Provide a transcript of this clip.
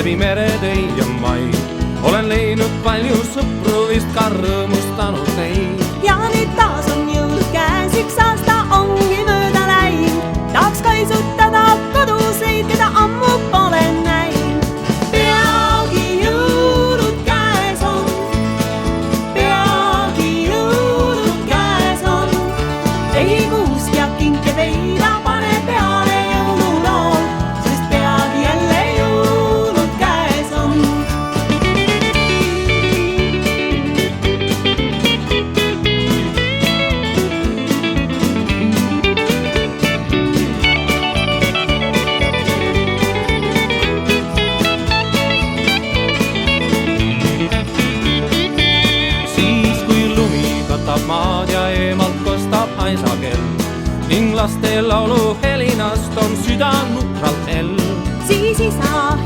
läbi mereteid ja maid. Olen leidnud palju sõpru, vist ka rõõmustanud neid. Ja nüüd taas on jõulud käes, üks aasta ongi mööda läinud. Tahaks kaisutada koduseid, keda ammu pole näinud. Peagi jõulud käes on, peagi jõulud käes on. Ei kuusk ja kinke teida pane peale jõululool, sest peagi jälle jõulud käes on. Maad ja eemalt kostab haisakell ning laste laulu helinast on süda nukralt hell. Siis isa